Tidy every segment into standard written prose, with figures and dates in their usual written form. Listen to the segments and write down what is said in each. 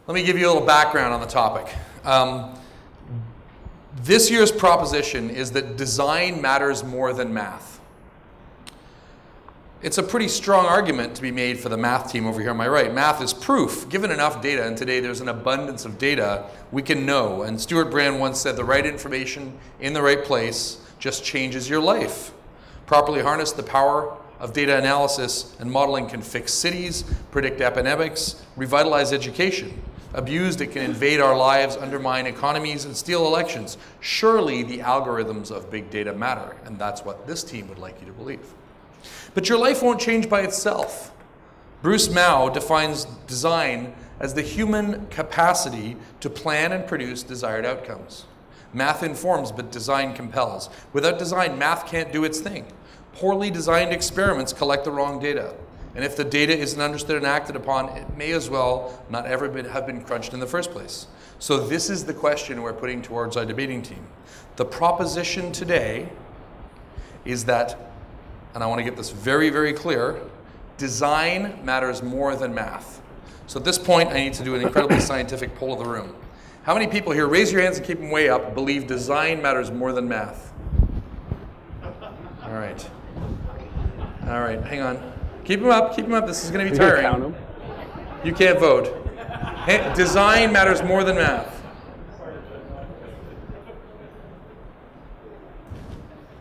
Let me give you a little background on the topic. This year's proposition is that design matters more than math. It's a pretty strong argument to be made for the math team over here on my right. Math is proof. Given enough data, and today there's an abundance of data, we can know. And Stewart Brand once said, the right information in the right place just changes your life. Properly harness the power of data analysis and modeling can fix cities, predict epidemics, revitalize education. Abused, it can invade our lives, undermine economies, and steal elections. Surely the algorithms of big data matter, and that's what this team would like you to believe. But your life won't change by itself. Bruce Mao defines design as the human capacity to plan and produce desired outcomes. Math informs, but design compels. Without design, math can't do its thing. Poorly designed experiments collect the wrong data. And if the data isn't understood and acted upon, it may as well not ever have been crunched in the first place. So this is the question we're putting towards our debating team. The proposition today is that, and I want to get this very, very clear, design matters more than math. So at this point, I need to do an incredibly scientific poll of the room. How many people here, raise your hands and keep them way up, believe design matters more than math? All right. All right, hang on. Keep them up, keep them up. This is going to be tiring. Count them. You can't vote. Hey, design matters more than math.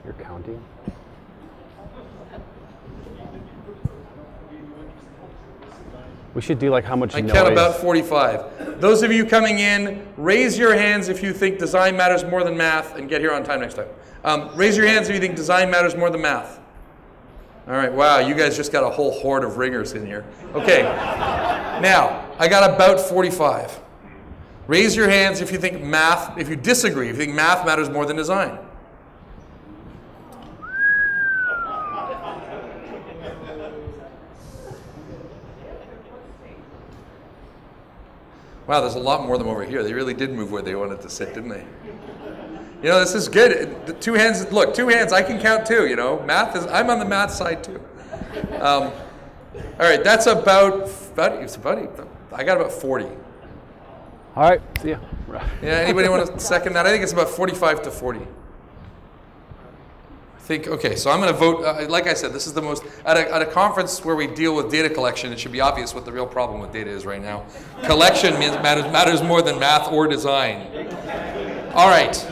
You're counting? We should do like how much noise. I count about 45. Those of you coming in, raise your hands if you think design matters more than math, and get here on time next time. Raise your hands if you think design matters more than math. All right, wow, you guys just got a whole horde of ringers in here. Okay, now, I got about 45. Raise your hands if you think math, if you disagree, if you think math matters more than design. Wow, there's a lot more of them over here. They really did move where they wanted to sit, didn't they? You know, this is good. The two hands, look, two hands, I can count too, you know. Math is, I'm on the math side too. All right, that's about, I got about 40. All right, see ya. Yeah, anybody want to second that? I think it's about 45 to 40. I think, okay, so I'm going to vote, like I said, this is the most, at a conference where we deal with data collection, it should be obvious what the real problem with data is right now. Collection matters more than math or design. All right.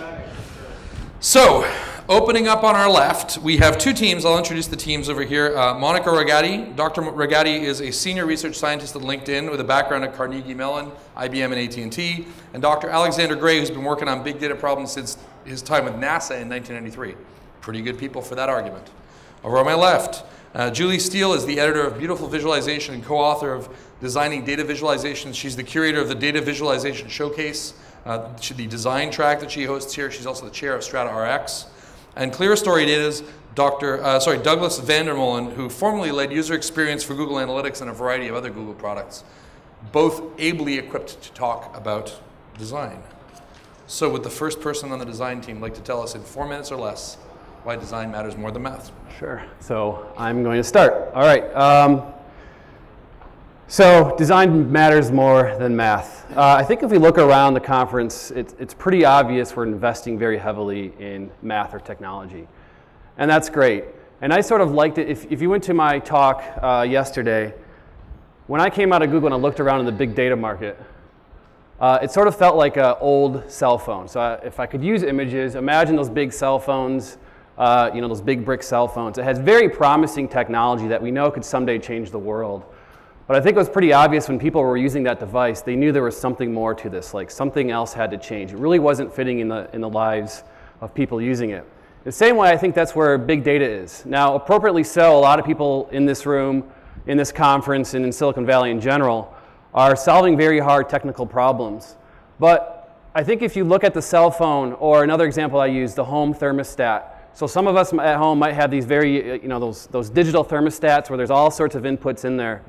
So, opening up on our left, we have two teams. I'll introduce the teams over here. Monica Ragati. Dr. Ragati is a senior research scientist at LinkedIn with a background at Carnegie Mellon, IBM, and AT&T. And Dr. Alexander Gray, who's been working on big data problems since his time with NASA in 1993. Pretty good people for that argument. Over on my left, Julie Steele is the editor of Beautiful Visualization and co-author of Designing Data Visualizations. She's the curator of the Data Visualization Showcase, the design track that she hosts here. She's also the chair of Strata RX. And Clear Story Data's Douglas Vandermolen, who formerly led user experience for Google Analytics and a variety of other Google products, both ably equipped to talk about design. So would the first person on the design team like to tell us in 4 minutes or less why design matters more than math? Sure. So I'm going to start. All right. So design matters more than math. I think if we look around the conference, it's pretty obvious we're investing very heavily in math or technology. And that's great. And I sort of liked it. If you went to my talk yesterday, when I came out of Google and I looked around in the big data market, it sort of felt like an old cell phone. So if I could use images, imagine those big cell phones, you know, those big brick cell phones. It has very promising technology that we know could someday change the world. But I think it was pretty obvious when people were using that device, they knew there was something more to this, like something else had to change. It really wasn't fitting in the lives of people using it. The same way, I think that's where big data is. Now, appropriately so, a lot of people in this room, in this conference, and in Silicon Valley in general, are solving very hard technical problems. But I think if you look at the cell phone, or another example I use, the home thermostat. So some of us at home might have these very, you know, those digital thermostats where there's all sorts of inputs in there.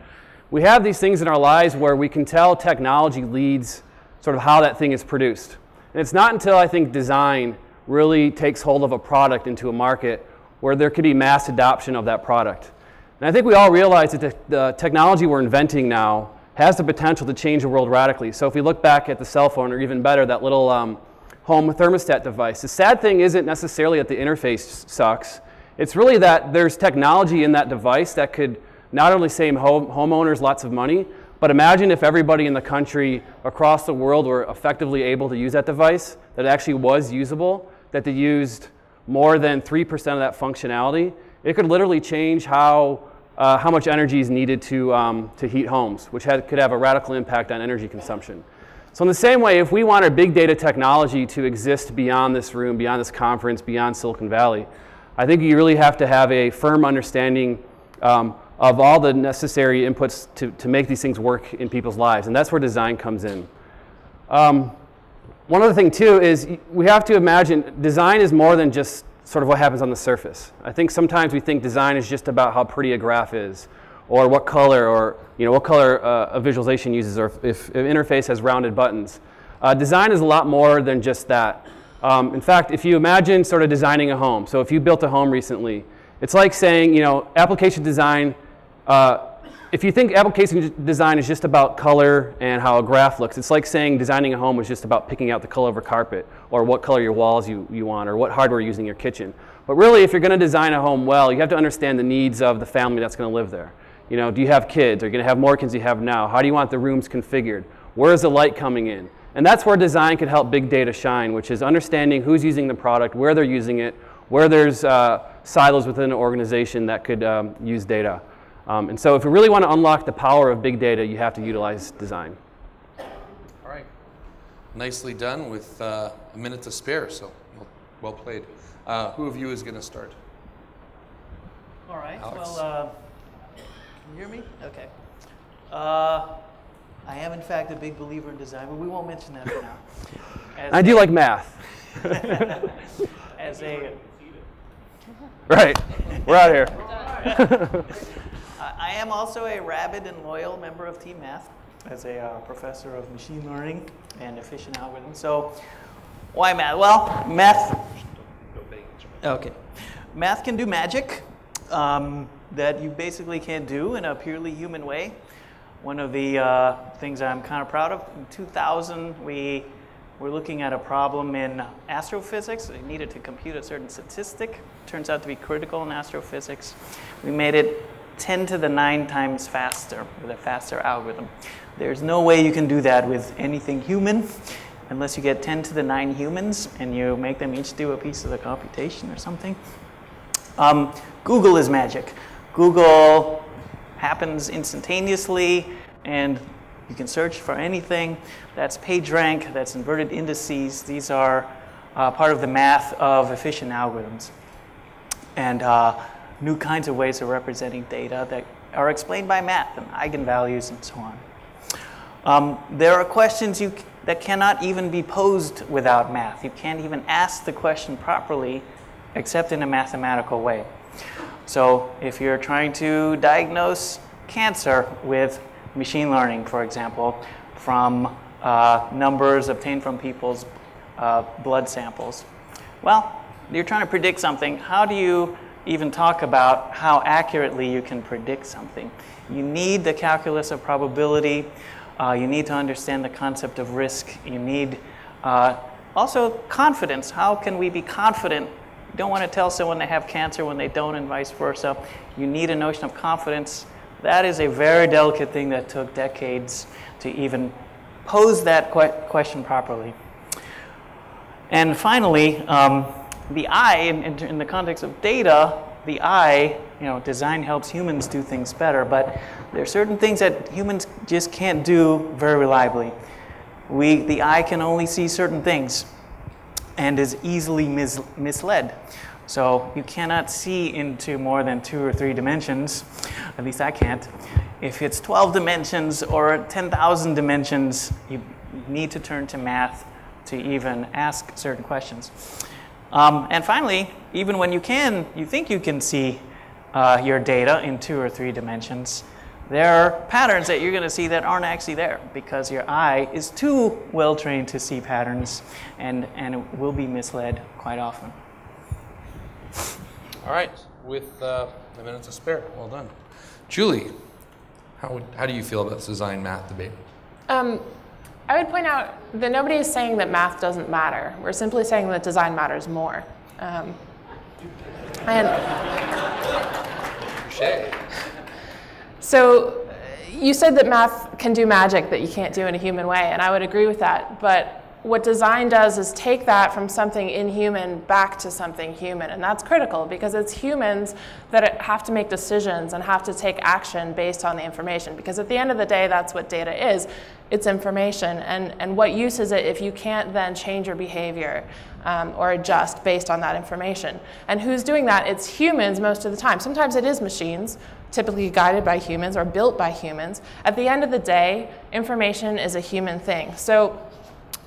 We have these things in our lives where we can tell technology leads sort of how that thing is produced. And it's not until I think design really takes hold of a product into a market where there could be mass adoption of that product. And I think we all realize that the technology we're inventing now has the potential to change the world radically. So if we look back at the cell phone, or even better, that little home thermostat device, the sad thing isn't necessarily that the interface sucks. It's really that there's technology in that device that could not only save homeowners lots of money, but imagine if everybody in the country across the world were effectively able to use that device, that actually was usable, that they used more than 3% of that functionality. It could literally change how much energy is needed to heat homes, which could have a radical impact on energy consumption. So in the same way, if we want our big data technology to exist beyond this room, beyond this conference, beyond Silicon Valley, I think you really have to have a firm understanding of all the necessary inputs to make these things work in people's lives, and that's where design comes in. One other thing too is we have to imagine design is more than just sort of what happens on the surface. I think sometimes we think design is just about how pretty a graph is, or what color, or what color a visualization uses, or if an interface has rounded buttons. Design is a lot more than just that. In fact, if you imagine sort of designing a home, so if you built a home recently, it's like saying, application design, if you think application design is just about color and how a graph looks, it's like saying designing a home is just about picking out the color of a carpet, or what color your walls you want, or what hardware you're using in your kitchen. But really, if you're going to design a home well, you have to understand the needs of the family that's going to live there. Do you have kids? Are you going to have more kids than you have now? How do you want the rooms configured? Where is the light coming in? And that's where design could help big data shine, which is understanding who's using the product, where they're using it, where there's silos within an organization that could use data. And so if we really want to unlock the power of big data, you have to utilize design. All right. Nicely done with a minute to spare, so well played. Who of you is going to start? All right. Alex? Well, can you hear me? Okay. I am, in fact, a big believer in design, but we won't mention that for now. I do like math. As a... Right. We're out here. I am also a rabid and loyal member of Team Math as a professor of machine learning and efficient algorithms. So why math? Well, math... Okay. Math can do magic that you basically can't do in a purely human way. One of the things I'm kind of proud of, in 2000, we were looking at a problem in astrophysics. We needed to compute a certain statistic. Turns out to be critical in astrophysics. We made it 10 to the 9 times faster with a faster algorithm. There's no way you can do that with anything human unless you get 10 to the 9 humans and you make them each do a piece of the computation or something. Google is magic. Google happens instantaneously, and you can search for anything. That's PageRank, that's inverted indices. These are part of the math of efficient algorithms. And new kinds of ways of representing data that are explained by math and eigenvalues and so on. There are questions that cannot even be posed without math. You can't even ask the question properly except in a mathematical way. So if you're trying to diagnose cancer with machine learning, for example, from numbers obtained from people's blood samples, well, you're trying to predict something. How do you even talk about how accurately you can predict something? You need the calculus of probability. You need to understand the concept of risk. You need also confidence. How can we be confident? You don't want to tell someone they have cancer when they don't, and vice versa. You need a notion of confidence. That is a very delicate thing that took decades to even pose that question properly. And finally, the eye, in the context of data, the eye, design helps humans do things better, but there are certain things that humans just can't do very reliably. The eye can only see certain things and is easily misled. So you cannot see into more than 2 or 3 dimensions. At least I can't. If it's 12 dimensions or 10,000 dimensions, you need to turn to math to even ask certain questions. And finally, even when you think you can see your data in 2 or 3 dimensions, there are patterns that you're going to see that aren't actually there because your eye is too well trained to see patterns, and it will be misled quite often. All right, with a minute to spare, well done. Julie, How do you feel about this design math debate? I would point out that nobody is saying that math doesn't matter. We're simply saying that design matters more. So you said that math can do magic that you can't do in a human way, and I would agree with that. But what design does is take that from something inhuman back to something human, and that's critical because it's humans that have to make decisions and have to take action based on the information, because at the end of the day, that's what data is. It's information, and what use is it if you can't then change your behavior or adjust based on that information? And who's doing that? It's humans most of the time. Sometimes it is machines, typically guided by humans or built by humans. At the end of the day, information is a human thing. So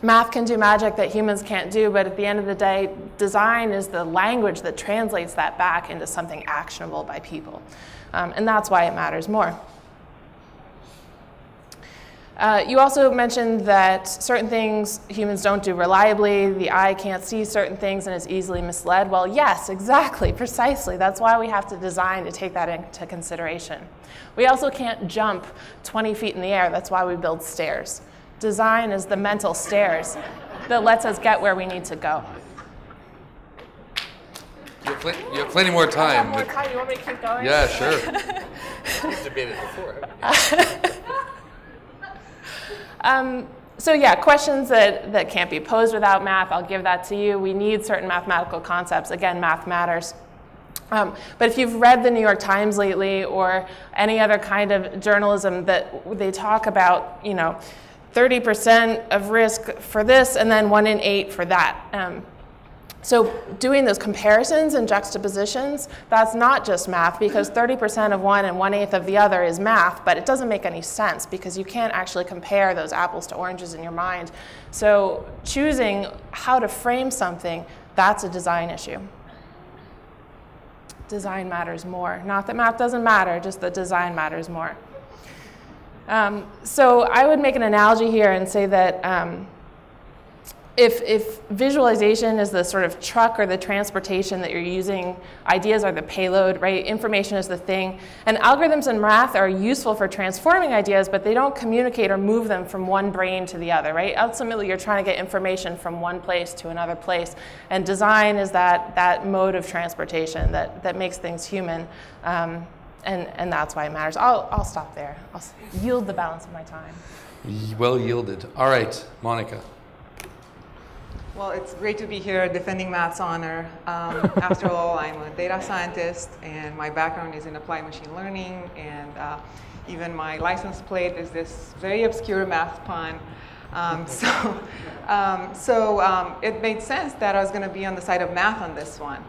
math can do magic that humans can't do, but at the end of the day, design is the language that translates that back into something actionable by people. And that's why it matters more. You also mentioned that certain things humans don't do reliably. The eye can't see certain things and is easily misled. Well, yes, exactly, precisely. That's why we have to design to take that into consideration. We also can't jump 20 feet in the air. That's why we build stairs. Design is the mental stairs that lets us get where we need to go. You have plenty more time. More time. You want me to keep going? Yeah, sure. We've debated before, haven't you? So yeah, questions that can't be posed without math, I'll give that to you. We need certain mathematical concepts. Again, math matters. But if you've read the New York Times lately or any other kind of journalism that they talk about, 30% of risk for this and then 1 in 8 for that. So doing those comparisons and juxtapositions, that's not just math, because 30% of one and 1/8 of the other is math, but it doesn't make any sense because you can't actually compare those apples to oranges in your mind. So choosing how to frame something, that's a design issue. Design matters more. Not that math doesn't matter, just that design matters more. So I would make an analogy here and say that if visualization is the sort of truck or the transportation that you're using, ideas are the payload, right? Information is the thing. And algorithms and math are useful for transforming ideas, but they don't communicate or move them from one brain to the other, right? Ultimately, you're trying to get information from one place to another place. And design is that mode of transportation that makes things human. And that's why it matters. I'll stop there. I'll yield the balance of my time. Well yielded. All right, Monica. Well, it's great to be here defending math's honor. After all, I'm a data scientist, and my background is in applied machine learning, and even my license plate is this very obscure math pun. So it made sense that I was going to be on the side of math on this one.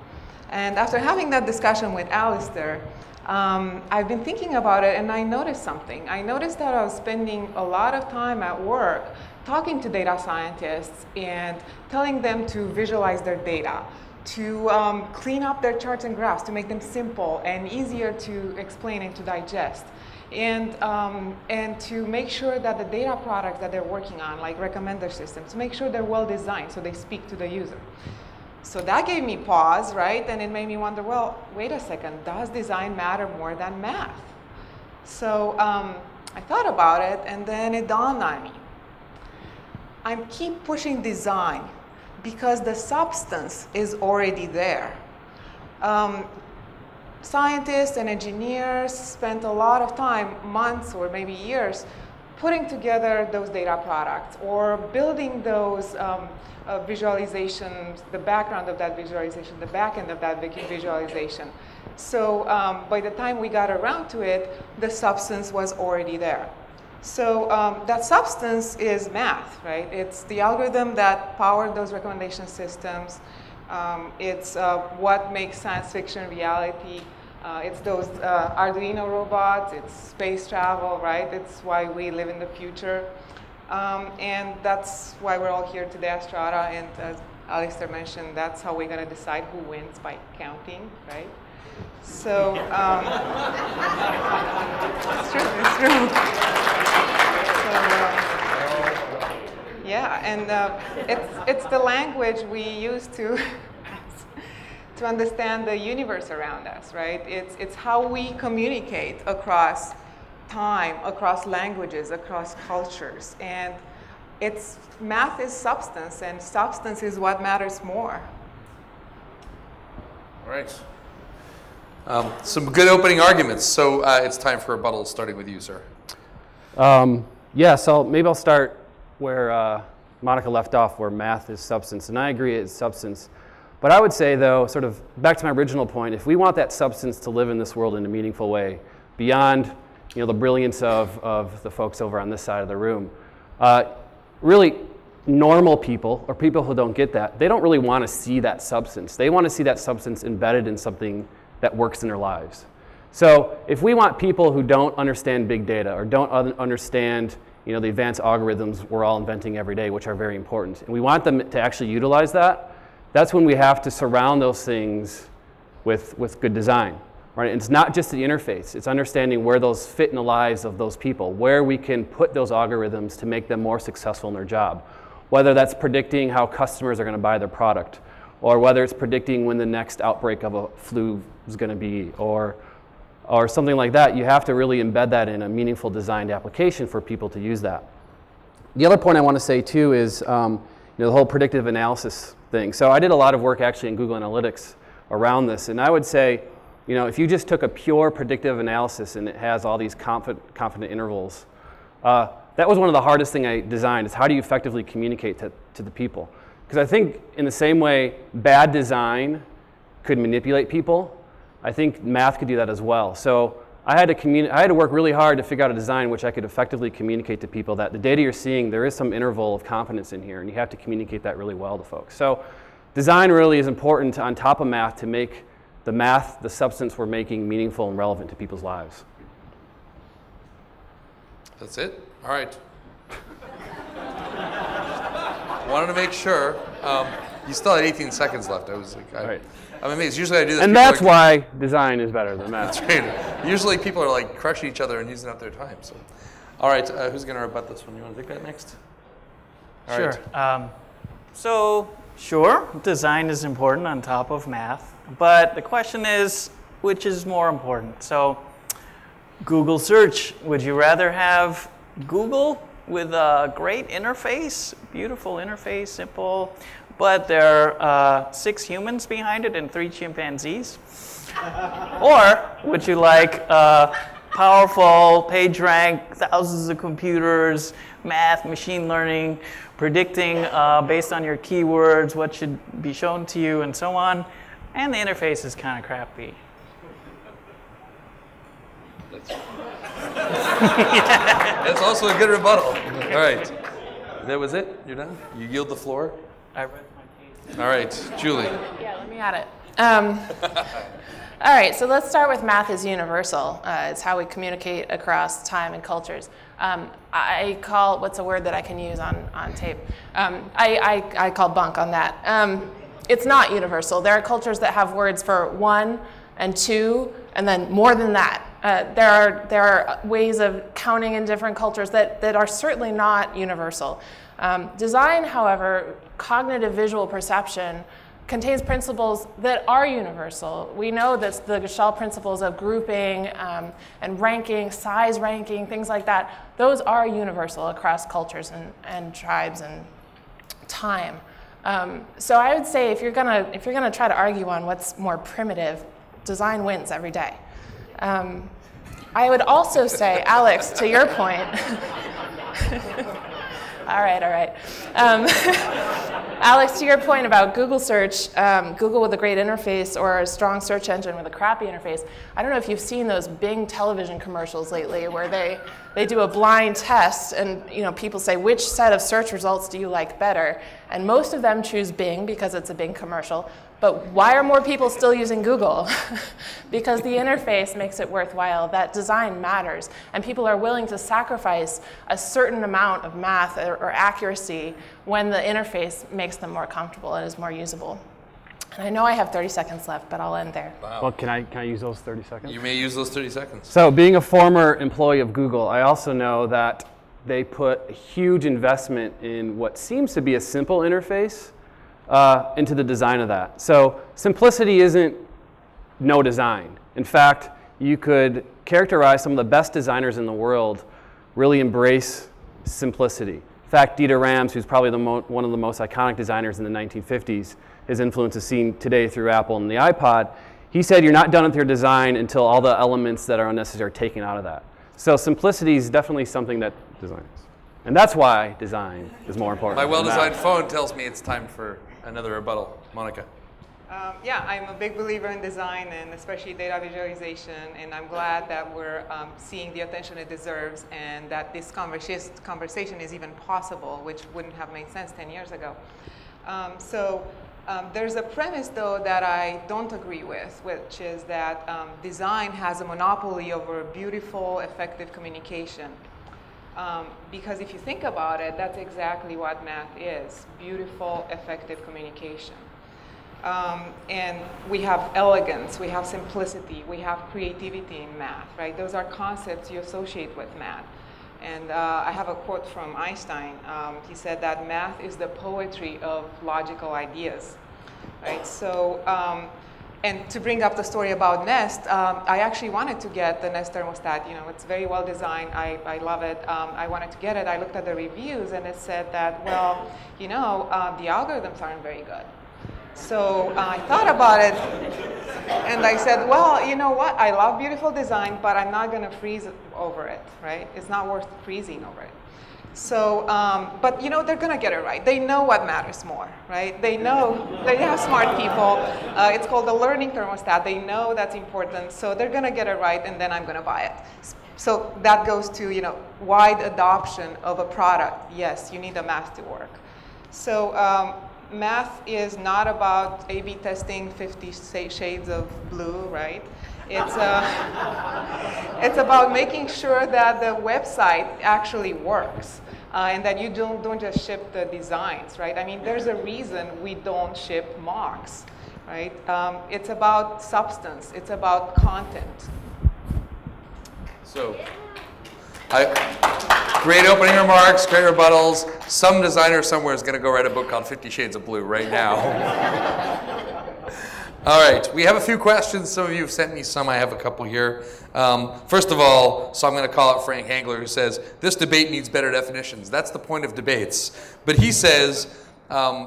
And after having that discussion with Alistair, I've been thinking about it, and I noticed something. I noticed that I was spending a lot of time at work talking to data scientists and telling them to visualize their data, to clean up their charts and graphs, to make them simple and easier to explain and to digest, and to make sure that the data products that they're working on, like recommender systems, to make sure they're well designed so they speak to the user. So that gave me pause, right? And it made me wonder, well, wait a second, does design matter more than math? So I thought about it, and then it dawned on me. I keep pushing design because the substance is already there. Scientists and engineers spent a lot of time, months or maybe years, putting together those data products or building those visualizations, the background of that visualization, the back end of that visualization. So by the time we got around to it, the substance was already there. So that substance is math, right? It's the algorithm that powered those recommendation systems. It's what makes science fiction reality. It's those Arduino robots. It's space travel, right? It's why we live in the future. And that's why we're all here today at Strata. And as Alistair mentioned, that's how we're going to decide who wins by counting, right? So it's true. It's true. Yeah, and it's the language we use to understand the universe around us, right? It's how we communicate across time, across languages, across cultures. And math is substance, and substance is what matters more. All right. Some good opening arguments. So it's time for rebuttal, starting with you, sir. Yeah, so maybe I'll start where Monica left off, where math is substance. And I agree it's substance. But I would say, though, sort of back to my original point, if we want that substance to live in this world in a meaningful way, beyond the brilliance of the folks over on this side of the room, really normal people, or people who don't get that, they don't really want to see that substance. They want to see that substance embedded in something that works in their lives. So if we want people who don't understand big data or don't understand the advanced algorithms we're all inventing every day, which are very important, and we want them to actually utilize that, that's when we have to surround those things with good design. Right? And it's not just the interface, it's understanding where those fit in the lives of those people, where we can put those algorithms to make them more successful in their job. Whether that's predicting how customers are going to buy their product, or whether it's predicting when the next outbreak of a flu is going to be, or something like that, you have to really embed that in a meaningful designed application for people to use that. The other point I want to say too is the whole predictive analysis thing. So I did a lot of work actually in Google Analytics around this, and I would say, if you just took a pure predictive analysis and it has all these confident intervals, that was one of the hardest things I designed, is how do you effectively communicate to the people? Because I think in the same way bad design could manipulate people, I think math could do that as well. So I had to work really hard to figure out a design which I could effectively communicate to people that the data you're seeing, there is some interval of confidence in here, and you have to communicate that really well to folks. So design really is important on top of math to make the math, the substance we're making, meaningful and relevant to people's lives. That's it? All right. Wanted to make sure. You still had 18 seconds left. I was like, right. I'm amazed. Usually I do this. And that's why design is better than math. That's right. Usually people are like crushing each other and using up their time. So, all right, who's going to rebut this one? You want to take that next? All sure. Right. So, sure, design is important on top of math, but the question is, which is more important? So, Google search. Would you rather have Google with a great interface, beautiful interface, simple, but there are 6 humans behind it and 3 chimpanzees? Or would you like powerful PageRank, thousands of computers, math, machine learning, predicting based on your keywords what should be shown to you and so on, and the interface is kind of crappy? That's also a good rebuttal. All right. That was it? You're done? You yield the floor? I read my case. All right, Julie. Yeah, let me add it. All right, so let's start with math is universal. It's how we communicate across time and cultures. I call, what's a word that I can use on tape? I call bunk on that. It's not universal. There are cultures that have words for 1 and 2, and then more than that. There are ways of counting in different cultures that are certainly not universal. Design, however, cognitive visual perception, contains principles that are universal. We know that the Gestalt principles of grouping and ranking, size ranking, things like that, those are universal across cultures and tribes and time. So I would say if you're gonna try to argue on what's more primitive, design wins every day. I would also say, Alex, to your point, all right. Alex, to your point about Google search, Google with a great interface or a strong search engine with a crappy interface, I don't know if you've seen those Bing television commercials lately where they do a blind test and people say, which set of search results do you like better? And most of them choose Bing because it's a Bing commercial. But why are more people still using Google? Because the interface makes it worthwhile. That design matters. And people are willing to sacrifice a certain amount of math or accuracy when the interface makes them more comfortable and is more usable. And I know I have 30 seconds left, but I'll end there. Wow. Well, can I use those 30 seconds? You may use those 30 seconds. So being a former employee of Google, I also know that they put a huge investment in what seems to be a simple interface into the design of that. So simplicity isn't no design. In fact, you could characterize some of the best designers in the world really embrace simplicity. In fact, Dieter Rams, who's probably one of the most iconic designers in the 1950s, his influence is seen today through Apple and the iPod. He said you're not done with your design until all the elements that are unnecessary are taken out of that. So simplicity is definitely something that design is. And that's why design is more important. My well-designed phone tells me it's time for another rebuttal. Monica. Yeah, I'm a big believer in design and especially data visualization, and I'm glad that we're seeing the attention it deserves and that this conversation is even possible, which wouldn't have made sense 10 years ago. There's a premise, though, that I don't agree with, which is that design has a monopoly over beautiful, effective communication. Because if you think about it, that's exactly what math is, beautiful, effective communication. And we have elegance, we have simplicity, we have creativity in math, right? Those are concepts you associate with math. And I have a quote from Einstein. He said that math is the poetry of logical ideas, right? So, and to bring up the story about Nest, I actually wanted to get the Nest thermostat. You know, it's very well designed. I love it. I wanted to get it. I looked at the reviews, and it said that, well, you know, the algorithms aren't very good. So I thought about it, and I said, well, you know what? I love beautiful design, but I'm not going to freeze over it, right? It's not worth freezing over it. So, but you know, they're going to get it right. They know what matters more, right? They know, they have smart people. It's called the learning thermostat. They know that's important, so they're going to get it right, and then I'm going to buy it. So that goes to, you know, wide adoption of a product. Yes, you need the math to work. So math is not about A/B testing 50 shades of blue, right? It's about making sure that the website actually works and that you don't just ship the designs, right? I mean, there's a reason we don't ship mocks, right? It's about substance. It's about content. So, great opening remarks, great rebuttals. Some designer somewhere is going to go write a book called 50 Shades of Blue right now. All right, we have a few questions. Some of you have sent me some. I have a couple here. First of all, so I'm going to call out Frank Hangler, who says, this debate needs better definitions. That's the point of debates. But he says,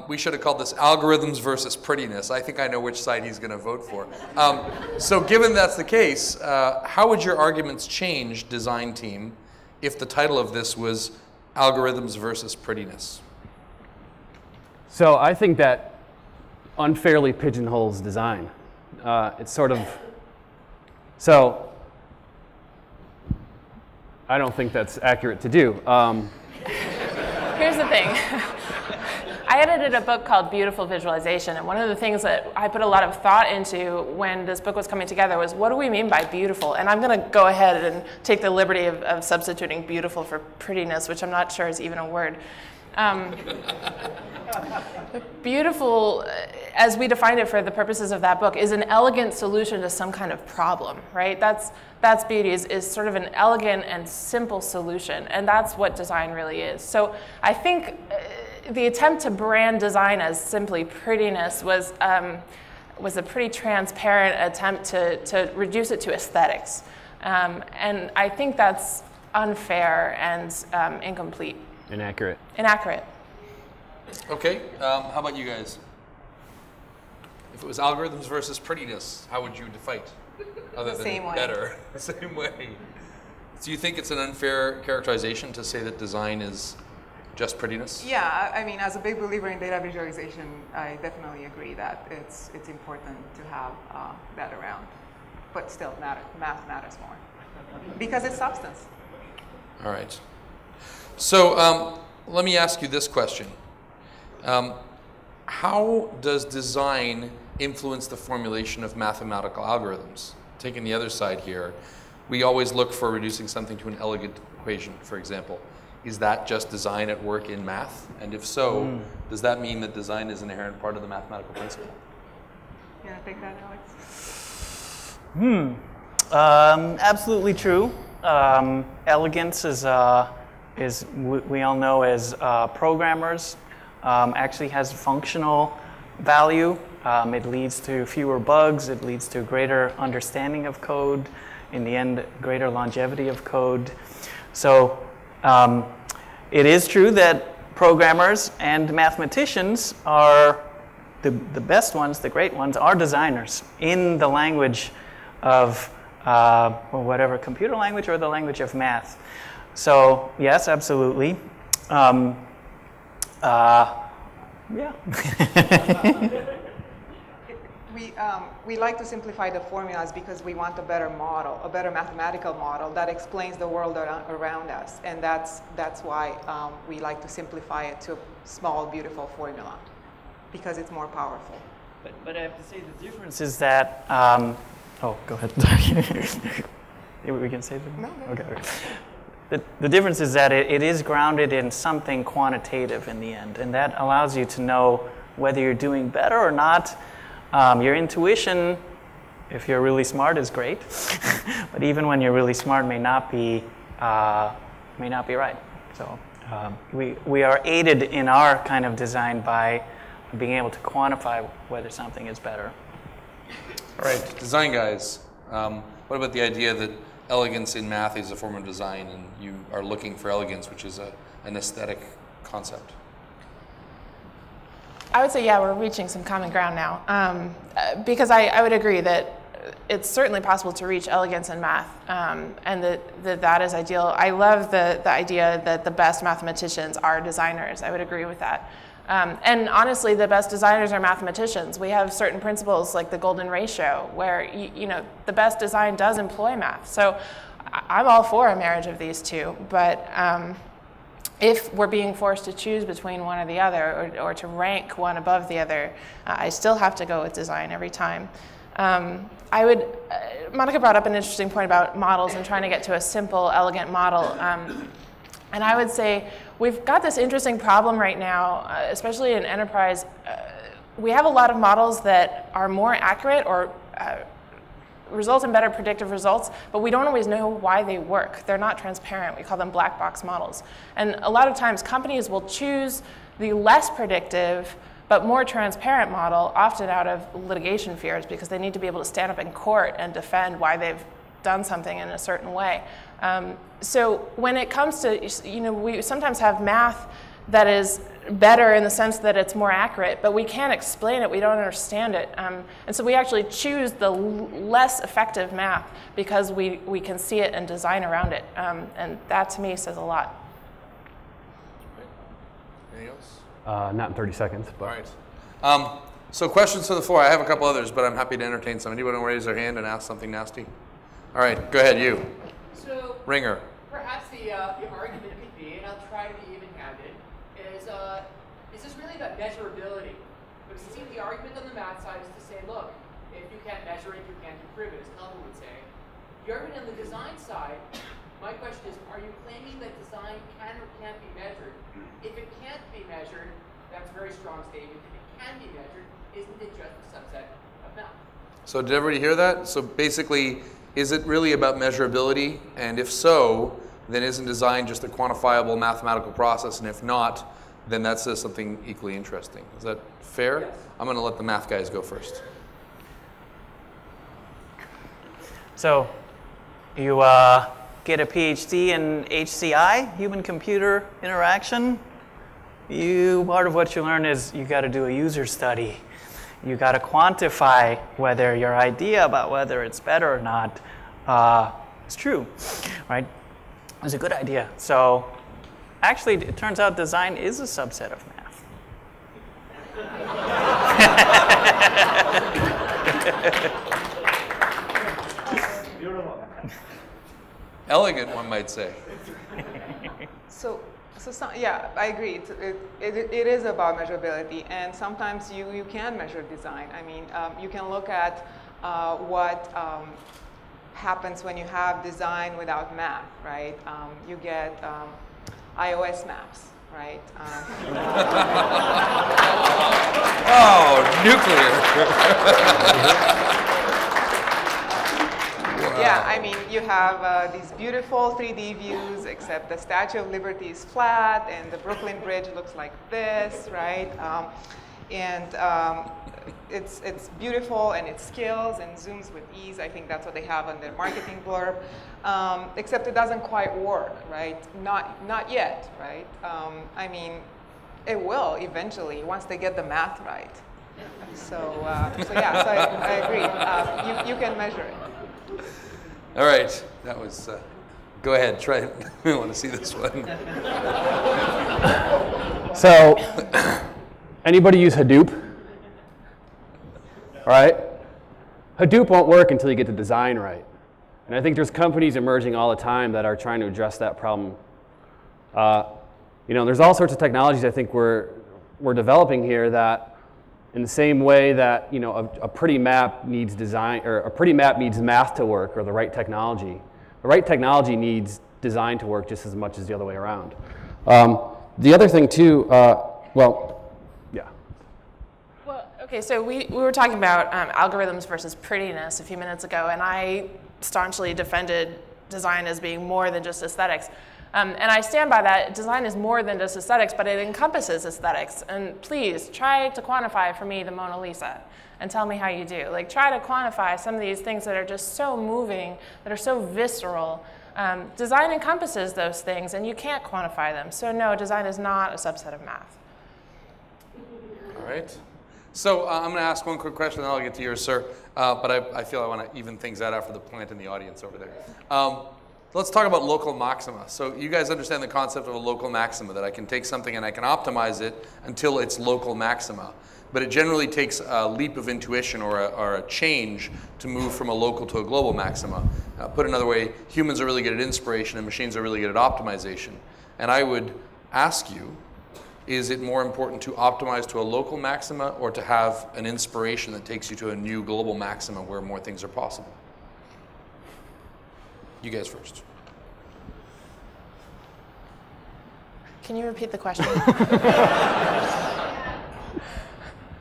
we should have called this algorithms versus prettiness. I think I know which side he's going to vote for. So given that's the case, how would your arguments change, design team, if the title of this was algorithms versus prettiness? So I think that unfairly pigeonholes design. It's sort of, so I don't think that's accurate to do. Here's the thing. I edited a book called Beautiful Visualization, and one of the things that I put a lot of thought into when this book was coming together was, what do we mean by beautiful? And I'm going to go ahead and take the liberty of substituting beautiful for prettiness, which I'm not sure is even a word. Beautiful, as we defined it for the purposes of that book, is an elegant solution to some kind of problem, right? That's beauty, is sort of an elegant and simple solution, and that's what design really is. So I think the attempt to brand design as simply prettiness was a pretty transparent attempt to reduce it to aesthetics. And I think that's unfair and incomplete. Inaccurate. Inaccurate. Okay, how about you guys? If it was algorithms versus prettiness, how would you fight? Other than Same way. Better. The same way. Do you think it's an unfair characterization to say that design is just prettiness? Yeah, I mean, as a big believer in data visualization, I definitely agree that it's important to have that around. But still, math matters more because it's substance. All right. So let me ask you this question. How does design influence the formulation of mathematical algorithms? Taking the other side here, we always look for reducing something to an elegant equation, for example. Is that just design at work in math? And if so, does that mean that design is an inherent part of the mathematical principle? You want to take that, Alex? Absolutely true. Elegance is we all know as programmers, actually has functional value. It leads to fewer bugs. It leads to greater understanding of code. in the end, greater longevity of code. So it is true that programmers and mathematicians are the best ones, the great ones, are designers in the language of or whatever, computer language or the language of math. So yes, absolutely. Yeah. We like to simplify the formulas because we want a better model, a better mathematical model that explains the world around us. And that's why we like to simplify it to a small, beautiful formula, because it's more powerful. But I have to say the difference is that, oh, go ahead. We can say that? No. Okay. The difference is that it is grounded in something quantitative in the end, and that allows you to know whether you're doing better or not. Your intuition, if you're really smart, is great, but even when you're really smart, may not be right. So we are aided in our kind of design by being able to quantify whether something is better. All right, design guys. What about the idea that elegance in math is a form of design, and you are looking for elegance, which is an aesthetic concept? I would say, yeah, we're reaching some common ground now, because I would agree that it's certainly possible to reach elegance in math, and that is ideal. I love the idea that the best mathematicians are designers. I would agree with that. And honestly, the best designers are mathematicians. We have certain principles like the golden ratio, where the best design does employ math. So I'm all for a marriage of these two, but if we're being forced to choose between one or the other, or to rank one above the other, I still have to go with design every time. Monica brought up an interesting point about models and trying to get to a simple, elegant model. And I would say we've got this interesting problem right now, especially in enterprise. We have a lot of models that are more accurate or result in better predictive results, but we don't always know why they work. They're not transparent. We call them black box models. And a lot of times companies will choose the less predictive but more transparent model, often out of litigation fears, because they need to be able to stand up in court and defend why they've done something in a certain way. So when it comes to, we sometimes have math that is better in the sense that it's more accurate, but we can't explain it, we don't understand it. And so we actually choose the less effective math because we can see it and design around it. And that to me says a lot. Anything else? Not in 30 seconds. But. All right. So questions to the floor. I have a couple others, but I'm happy to entertain some. Anybody want to raise their hand and ask something nasty? All right, go ahead, you. So Ringer. Perhaps the argument could be, and I'll try to be even-handed, is this really about measurability? Because it seems the argument on the math side is to say, look, if you can't measure it, you can't improve it, as Calvin would say. The argument on the design side, my question is, are you claiming that design can or can't be measured? If it can't be measured, that's a very strong statement. If it can be measured, isn't it just a subset of math? So did everybody hear that? So basically, is it really about measurability? And if so, then isn't design just a quantifiable mathematical process? And if not, then that says something equally interesting. Is that fair? Yes. I'm going to let the math guys go first. So you get a PhD in HCI, human-computer interaction. Part of what you learn is you got to do a user study. You got to quantify whether your idea about whether it's better or not is true, right? It's a good idea. So actually, it turns out design is a subset of math. Elegant, one might say. Yeah, I agree. It is about measurability, and sometimes you can measure design. I mean, you can look at what happens when you have design without math, right? You get iOS maps, right? Oh, nuclear. Yeah, I mean, you have these beautiful 3D views, except the Statue of Liberty is flat, and the Brooklyn Bridge looks like this, right? it's beautiful and it scales and zooms with ease. I think that's what they have on their marketing blurb. Except it doesn't quite work, right? Not yet, right? I mean, it will eventually once they get the math right. So yeah, so I agree. You can measure it. All right, that was. Go ahead, try it. I want to see this one. So, anybody use Hadoop? All right? Hadoop won't work until you get the design right. And I think there's companies emerging all the time that are trying to address that problem. There's all sorts of technologies I think we're developing here that, in the same way that a pretty map needs design, or a pretty map needs math to work, or the right technology. The right technology needs design to work just as much as the other way around. The other thing too, yeah. Well, okay, so we were talking about algorithms versus prettiness a few minutes ago, and I staunchly defended design as being more than just aesthetics. And I stand by that. Design is more than just aesthetics, but it encompasses aesthetics. And please try to quantify for me the Mona Lisa and tell me how you do. Like, try to quantify some of these things that are just so moving, that are so visceral. Design encompasses those things, and you can't quantify them. So no, design is not a subset of math. All right. So I'm going to ask one quick question, and then I'll get to yours, sir. But I feel I want to even things out after the plant in the audience over there. Let's talk about local maxima. So you guys understand the concept of a local maxima, that I can take something and I can optimize it until it's local maxima. But it generally takes a leap of intuition or a change to move from a local to a global maxima. Put another way, humans are really good at inspiration and machines are really good at optimization. And I would ask you, is it more important to optimize to a local maxima or to have an inspiration that takes you to a new global maxima where more things are possible? You guys first. Can you repeat the question?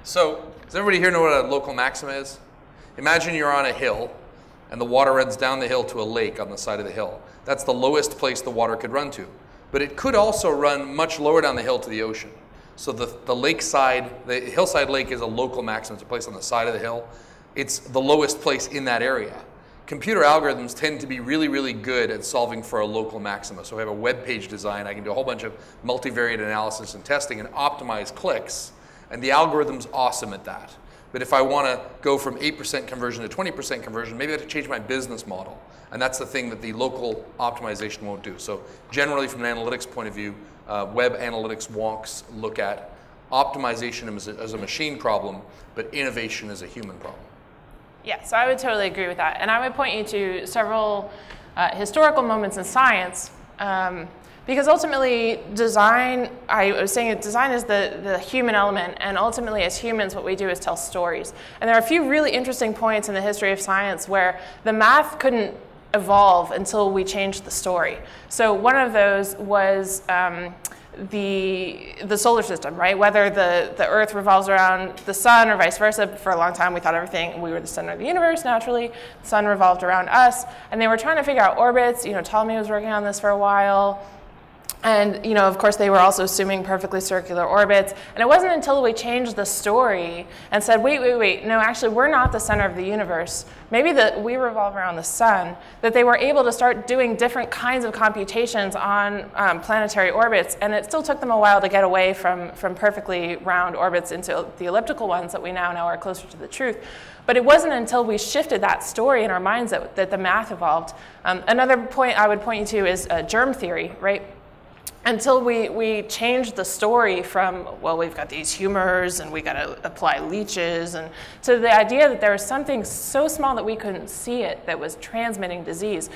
So, does everybody here know what a local maxima is? Imagine you're on a hill and the water runs down the hill to a lake on the side of the hill. That's the lowest place the water could run to. But it could also run much lower down the hill to the ocean. So the lakeside, the hillside lake is a local maxima. It's a place on the side of the hill. It's the lowest place in that area. Computer algorithms tend to be really, really good at solving for a local maxima. So if I have a web page design, I can do a whole bunch of multivariate analysis and testing and optimize clicks. And the algorithm's awesome at that. But if I want to go from 8% conversion to 20% conversion, maybe I have to change my business model. And that's the thing that the local optimization won't do. So generally, from an analytics point of view, web analytics wonks look at optimization as a machine problem, but innovation as a human problem. Yeah, so I would totally agree with that. And I would point you to several historical moments in science. Because ultimately, design, I was saying design is the human element, and ultimately as humans, what we do is tell stories. And there are a few really interesting points in the history of science where the math couldn't evolve until we changed the story. So one of those was the solar system, right? Whether the Earth revolves around the sun or vice versa. For a long time, we thought we were the center of the universe, naturally. The sun revolved around us. And they were trying to figure out orbits. Ptolemy was working on this for a while. And, of course, they were also assuming perfectly circular orbits. And it wasn't until we changed the story and said, wait, no, actually, we're not the center of the universe. Maybe we revolve around the sun, that they were able to start doing different kinds of computations on planetary orbits. And it still took them a while to get away from perfectly round orbits into the elliptical ones that we now know are closer to the truth. But it wasn't until we shifted that story in our minds that the math evolved. Another point I would point you to is germ theory, right? Until we changed the story from, well, we've got these humors and we got to apply leeches, and to the idea that there was something so small that we couldn't see it that was transmitting disease.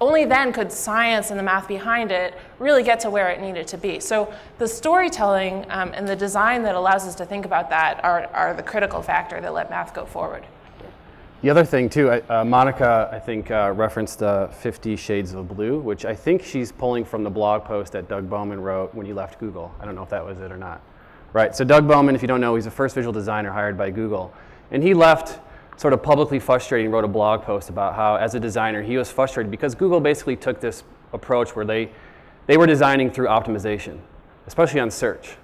Only then could science and the math behind it really get to where it needed to be. So the storytelling and the design that allows us to think about that are the critical factor that let math go forward. The other thing too, Monica, I think, referenced 50 Shades of Blue, which I think she's pulling from the blog post that Doug Bowman wrote when he left Google. I don't know if that was it or not. Right, so Doug Bowman, if you don't know, he's the first visual designer hired by Google. And he left sort of publicly frustrated and wrote a blog post about how, as a designer, he was frustrated because Google basically took this approach where they were designing through optimization, especially on search.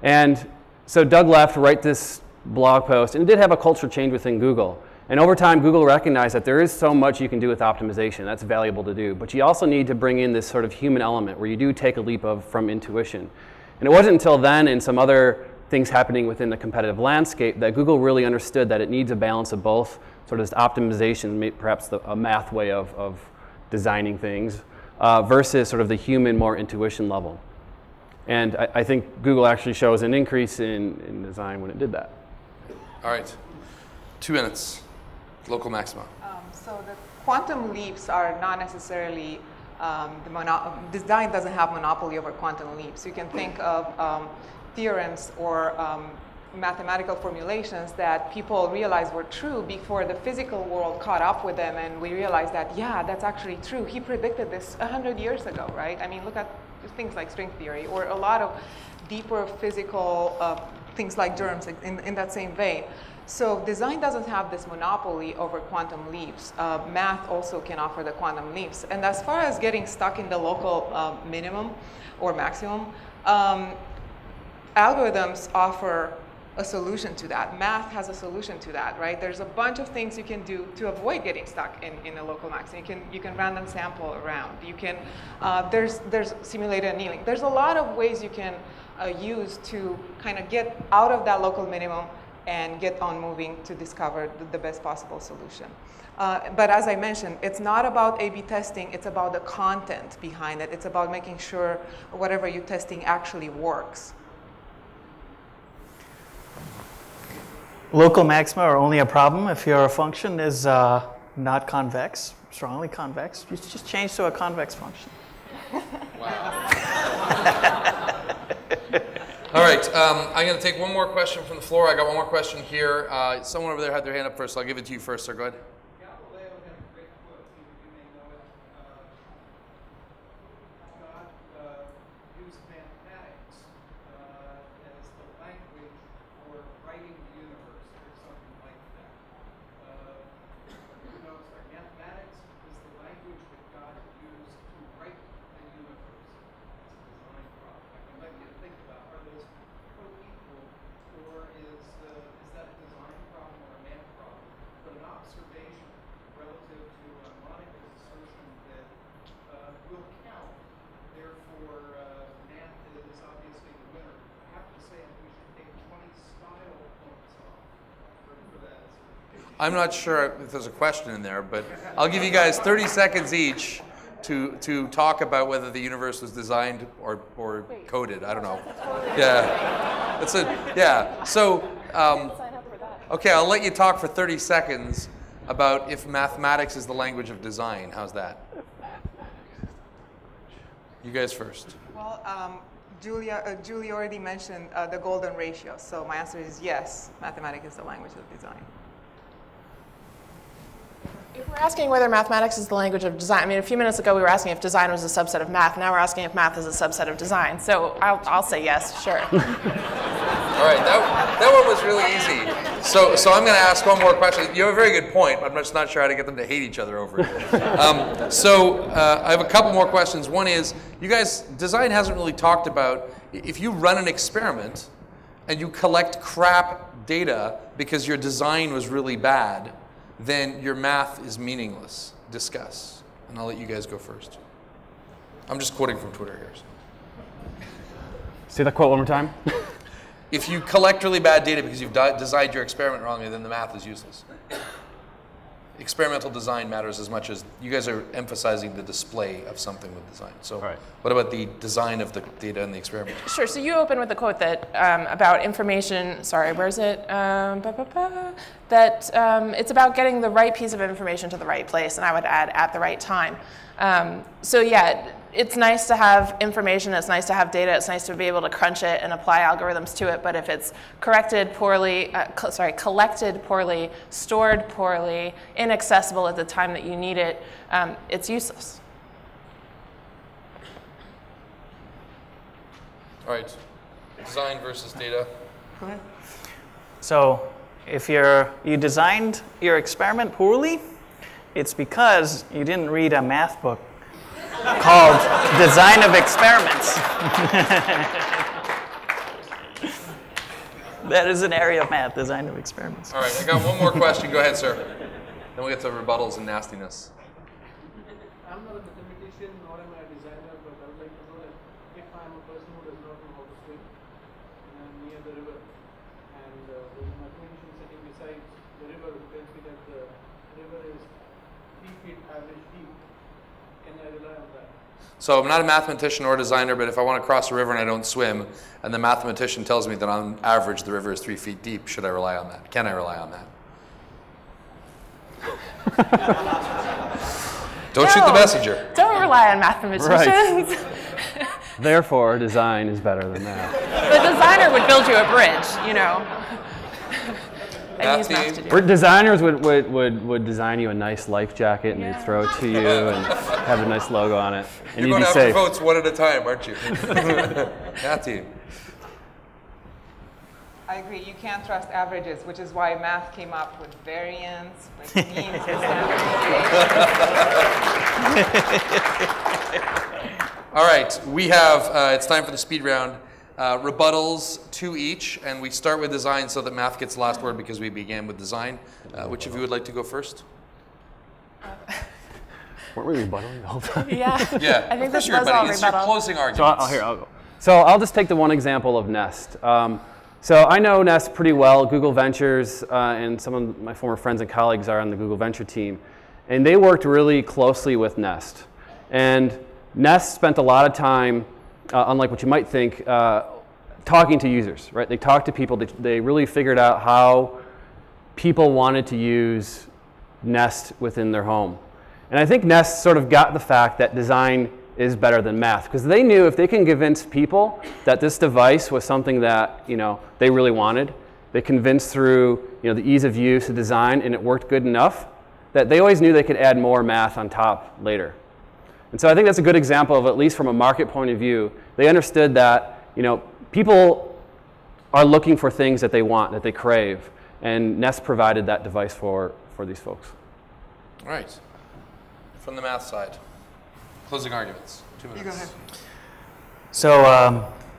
And so Doug left to write this blog post, and it did have a culture change within Google. And over time, Google recognized that there is so much you can do with optimization that's valuable to do, but you also need to bring in this sort of human element where you do take a leap from intuition. And it wasn't until then, and some other things happening within the competitive landscape, that Google really understood that it needs a balance of both sort of this optimization, perhaps a math way of designing things, versus sort of the human, more intuition level. And I think Google actually shows an increase in design when it did that. All right, 2 minutes. Local maxima. So the quantum leaps are not necessarily, design doesn't have monopoly over quantum leaps. You can think of theorems or mathematical formulations that people realized were true before the physical world caught up with them, and we realized that, yeah, that's actually true. He predicted this 100 years ago, right? I mean, look at things like string theory, or a lot of deeper physical things like germs in that same vein. So design doesn't have this monopoly over quantum leaps. Math also can offer the quantum leaps. And as far as getting stuck in the local minimum or maximum, algorithms offer a solution to that. Math has a solution to that, right? There's a bunch of things you can do to avoid getting stuck in a local maximum. You can random sample around. You can, there's simulated annealing. There's a lot of ways you can use to kind of get out of that local minimum and get on moving to discover the best possible solution. But as I mentioned, it's not about A/B testing, it's about the content behind it. It's about making sure whatever you're testing actually works. Local maxima are only a problem if your function is not convex, strongly convex. You just change to a convex function. Wow. All right, I'm going to take one more question from the floor. I got one more question here. Someone over there had their hand up first, so I'll give it to you first, sir. Go ahead. I'm not sure if there's a question in there, but I'll give you guys 30 seconds each to talk about whether the universe was designed or coded. I don't know. Yeah, it's yeah. So okay, I'll let you talk for 30 seconds about if mathematics is the language of design. How's that? You guys first. Well, Julie already mentioned the golden ratio, so my answer is yes. Mathematics is the language of design. If we're asking whether mathematics is the language of design, I mean, a few minutes ago we were asking if design was a subset of math. Now we're asking if math is a subset of design. So I'll say yes, sure. All right, that one was really easy. So I'm going to ask one more question. You have a very good point. I'm just not sure how to get them to hate each other over it. I have a couple more questions. One is, you guys, design hasn't really talked about, if you run an experiment and you collect crap data because your design was really bad, then your math is meaningless. Discuss. And I'll let you guys go first. I'm just quoting from Twitter here. So. Say that quote one more time. If you collect really bad data because you've designed your experiment wrongly, then the math is useless. Experimental design matters as much as you guys are emphasizing the display of something with design. So right. What about the design of the data in the experiment? Sure, so you open with a quote that about information, sorry, where is it? That it's about getting the right piece of information to the right place, and I would add at the right time. So yeah, it's nice to have information, it's nice to have data, it's nice to be able to crunch it and apply algorithms to it, but if it's collected poorly, stored poorly, inaccessible at the time that you need it, it's useless. All right, design versus data. Okay. So if you designed your experiment poorly, it's because you didn't read a math book called Design of Experiments. That is an area of math, design of experiments. All right, I got one more question. Go ahead, sir. Then we'll get to rebuttals and nastiness. I'm not a mathematician nor am I a designer, but I would like to know that if I'm a person who does not know how to swim and I'm near the river and there's a mathematician sitting beside the river who tells me that the river is 3 feet average deep, can I rely on that? So I'm not a mathematician or a designer, but if I want to cross a river and I don't swim, and the mathematician tells me that on average the river is 3 feet deep, should I rely on that? Can I rely on that? Don't shoot the messenger. Don't rely on mathematicians. Right. Therefore, design is better than math. The designer would build you a bridge, you know. And use math to do it. Designers would design you a nice life jacket and they'd throw it to you and have a nice logo on it. And You're you'd going be after safe. votes one at a time, aren't you? Matthew. I agree. You can't trust averages, which is why math came up with variance, with means, and standard deviation. All right, we have, it's time for the speed round. Rebuttals, 2 each, and we start with design so that math gets the last word because we began with design. Which of you would like to go first? Weren't we rebuttaling the whole time? Yeah. Yeah, I think this you're was all rebutting. It's your rebuttal. closing So arguments. I'll go. So I'll just take the one example of Nest. So I know Nest pretty well. Google Ventures and some of my former friends and colleagues are on the Google Venture team. And they worked really closely with Nest. And Nest spent a lot of time, unlike what you might think, talking to users, right? They talked to people. They really figured out how people wanted to use Nest within their home. And I think Nest sort of got the fact that design is better than math, because they knew if they can convince people that this device was something that they really wanted, they convinced through the ease of use, the design, and it worked good enough that they always knew they could add more math on top later. And so I think that's a good example of, at least from a market point of view, they understood that people are looking for things that they want, that they crave, and Nest provided that device for these folks. All right, from the math side. Closing arguments, 2 minutes. You go ahead. So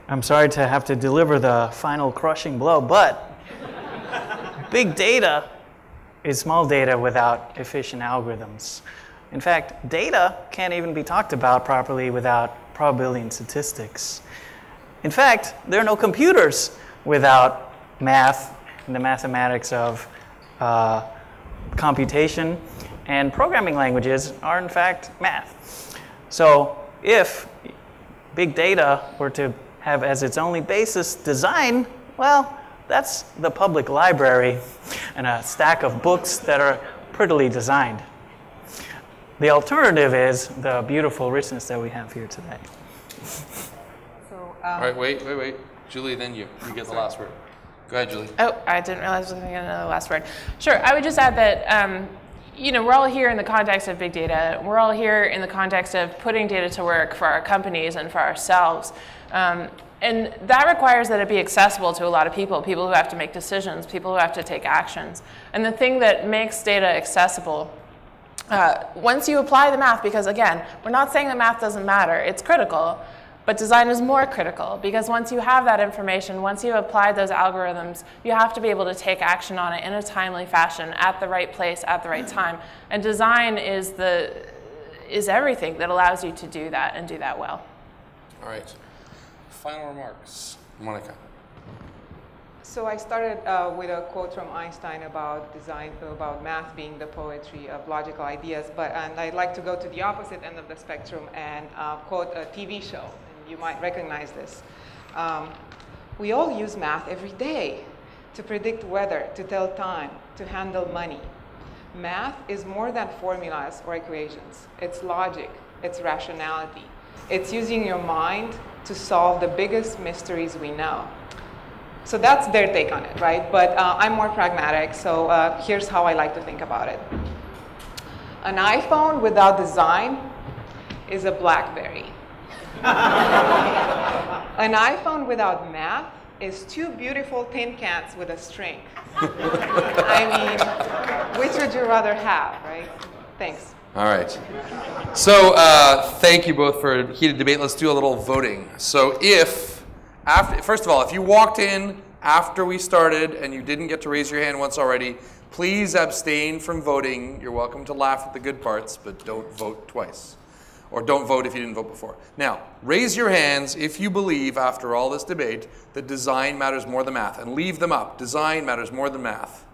I'm sorry to have to deliver the final crushing blow, but big data is small data without efficient algorithms. In fact, data can't even be talked about properly without probability and statistics. In fact, there are no computers without math and the mathematics of computation, and programming languages are in fact math. So if big data were to have as its only basis design, well, that's the public library and a stack of books that are prettily designed. The alternative is the beautiful richness that we have here today. So, All right, wait. Julie, then you get the last word. Go ahead, Julie. Oh, I didn't realize I was going to get another last word. Sure, I would just add that we're all here in the context of big data. We're all here in the context of putting data to work for our companies and for ourselves. And that requires that it be accessible to a lot of people who have to make decisions, people who have to take actions. And the thing that makes data accessible, once you apply the math, because again, we're not saying that math doesn't matter, it's critical, but design is more critical, because once you have that information, once you apply those algorithms, you have to be able to take action on it in a timely fashion, at the right place, at the right time. And design is everything that allows you to do that and do that well. All right. Final remarks. Monica. So I started with a quote from Einstein about design, about math being the poetry of logical ideas. And I'd like to go to the opposite end of the spectrum and quote a TV show. And you might recognize this. We all use math every day to predict weather, to tell time, to handle money. Math is more than formulas or equations. It's logic. It's rationality. It's using your mind to solve the biggest mysteries we know. So that's their take on it, right? But I'm more pragmatic, so here's how I like to think about it. An iPhone without design is a BlackBerry. An iPhone without math is 2 beautiful tin cans with a string. I mean, which would you rather have, right? Thanks. All right. So thank you both for a heated debate. Let's do a little voting. So first of all, if you walked in after we started and you didn't get to raise your hand once already, please abstain from voting. You're welcome to laugh at the good parts, but don't vote twice. Or don't vote if you didn't vote before. Now, raise your hands if you believe, after all this debate, that design matters more than math. And leave them up. Design matters more than math.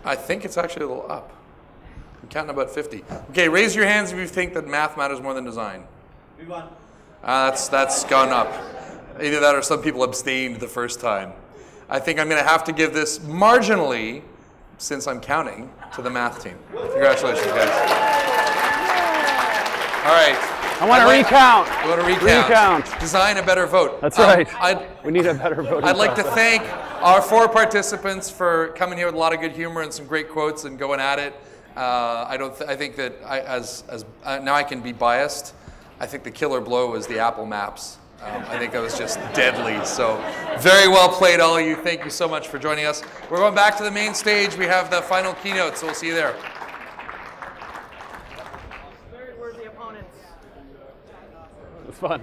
I think it's actually a little up. I'm counting about 50. Okay, raise your hands if you think that math matters more than design. We won. That's gone up. Either that or some people abstained the first time. I think I'm going to have to give this marginally, since I'm counting, to the math team. Congratulations, guys. All right. I want to recount. You want to recount? Design a better vote. That's right. We need a better vote. I'd like to thank our 4 participants for coming here with a lot of good humor and some great quotes and going at it. I think that now I can be biased. I think the killer blow was the Apple Maps. I think that was just deadly. So very well played, all of you. Thank you so much for joining us. We're going back to the main stage. We have the final keynote, so we'll see you there. Very worthy opponents. It was fun.